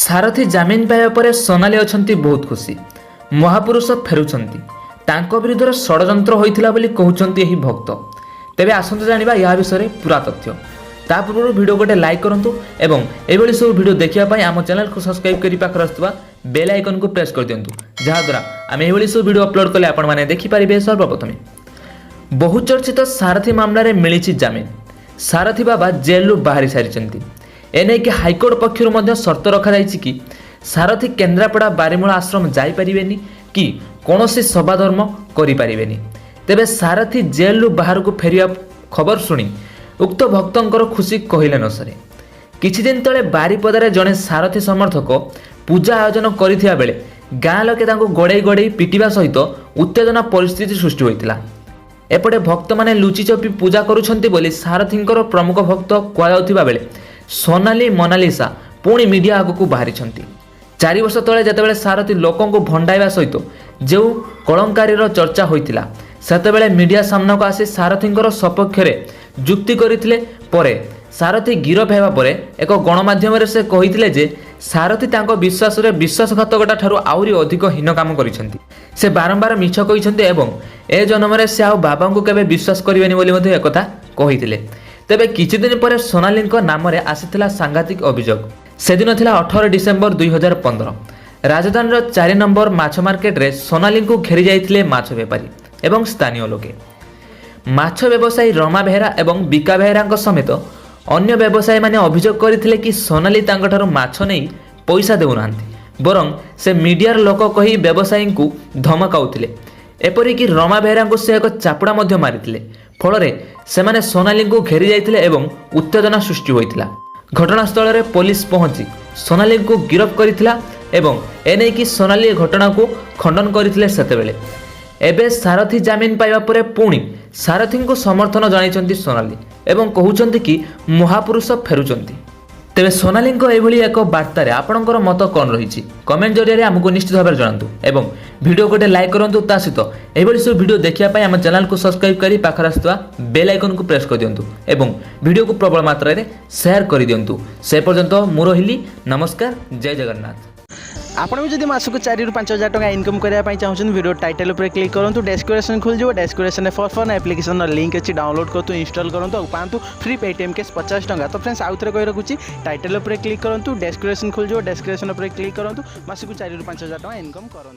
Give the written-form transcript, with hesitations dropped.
सारथी जामिन पाइबा पर सोनाली अछंती बहुत खुशी। महापुरुष फेरुछंती। तांको विरुद्ध षडयंत्र होइथिला बोली कहउछंती एही भक्त। तेबे आसंतु जानिबा या विषय पूरा तथ्य। ता पूर्व वीडियो गोटे लाइक करंतु एवं एभली सब वीडियो देखिया पई आम चैनल को सब्सक्राइब करि पाखर आस्तबा बेल आइकन को प्रेस कर दियंतु, जहा द्वारा आम एभली सब वीडियो अपलोड कले आपण माने देखि परिबे। सर्वप्रथमे बहुचर्चित सारथी मामला रे मिलिछि जामिन। सारथी बाबा जेल बाहरी सारिछंती। एने कि हाईकोर्ट पक्षर मध्य शर्त रखा जाइछि कि सारथी केन्द्रापड़ा बारीमूला आश्रम जाई परिबेनी कि कोनोसी सभाधर्म करि परिबेनी। तेबे सारथी जेल बाहर को फेरिया खबर सुनी उक्त भक्तंकर खुशी कहिले न सरे। किछि दिन तले बारीपदारे जणे सारथी समर्थक पूजा आयोजन करिथिया बेले गाँ लोके तांको गड़ेई गड़ेई पिटिबा सहित उत्तेजना परिस्थिति सृष्टि होइतिला। एपटे भक्त माने लुचि चपी पूजा करुछंती बोली सारथींकर प्रमुख भक्त कुआଯାଉଥିବା बेले सोनाली मोनालिसा पुणी मीडिया आगक बाहरी। 4 वर्ष तले जेतेबेले सारथी लोकों को भंडाइबा सहित जो कलंकारीर चर्चा होइतिला सेतेबेले मीडिया सामना को आसी सारथींकर सपक्ष रे जुक्ति करिथिले। परे सारथी गिरफ हेबा परे एक गणमाध्यम रे से कहिथिले जे सारथी तांको विश्वास रे विश्वासघातकता ठारू आउरी अधिक हीन काम करिसेंती। से बारंबार मिछ कहिसेंती एवं ए जन्म रे से आ बाबा को केबे विश्वास करिवेनी बोली मध्ये एकथा कहिथिले। तेबे किछि दिन पर सोनाली नाम रे आसीथिला सांघातिक अभियोग। सेदिन थिला 18 डिसेम्बर 2015। राजधानी 4 नंबर माछ मार्केट रे सोनाली को घेरी जाइथिले माछ बेपारी एवं स्थानीय लोके। माछ व्यवसायी रमा बेहेरा एवं बिका बेहेरा समेत अन्य व्यवसायी माने अभियोग करथिले कि सोनाली तांकठारु माछ नै पैसा देउनांती, बरं से मीडियार लोक कही व्यवसायी को धमकाउथिले। एपरिक रमा बेहेरा को से एक चापुड़ा मध्य मारिथिले। फलरे सेमाने सोनाली को घेरी जाइथिले एवं उत्तेजना सृष्टि होइथिला। घटनास्थल रे पुलिस पहुंची सोनाली को गिरफ करिथिला एवं एने कि सोनाली घटना को खंडन करिथिले। सेतेबेले एबे सारथी जामिन पाइबा परे पुणी सारथी को समर्थन जणाइछंती सोनाली एवं कहउछंती कि महापुरुष फेरुछंती। तेबे सोनाली एभली एक बार्तारे आपणकर मत कौन रही कमेंट जरिए आमको निश्चित भाव जनातु एवं वीडियो गोटे लाइक करंतु। ता सहित एभली सब वीडियो देखिया पई आम चैनल को सब्सक्राइब करी पाखर आस्तुवा बेल आइकन को प्रेस कर दियंतु एवं वीडियो को प्रबल मात्रा रे शेयर कर दियंतु। से पर्यंत मु रहिली। नमस्कार, जय जगन्नाथ। आपण भी जब मासक 4 ରୁ 5 हज़ार टका इनकम करने चाहते वीडियो टाइटल पर क्लिक करूँ। डेस्क्रिप्शन खुल जाओ। डेस्क्रिप्शन फॉर एप्लिकेशन लिंक अच्छी डाउनलोड करूँ, इंस्टॉल करूँ और पाँच फ्री पेटीएम कैश 50 टका। तो फ्रेंड्स आउ थे कही रखुच्छी टाइटल पर क्लिक करूँ, डेस्क्रिप्शन खुल जाओ। डेस्क्रिप्शन पर क्लिक करूँ, मासक 4 ରୁ 5 हज़ार टका इनकम करूँ।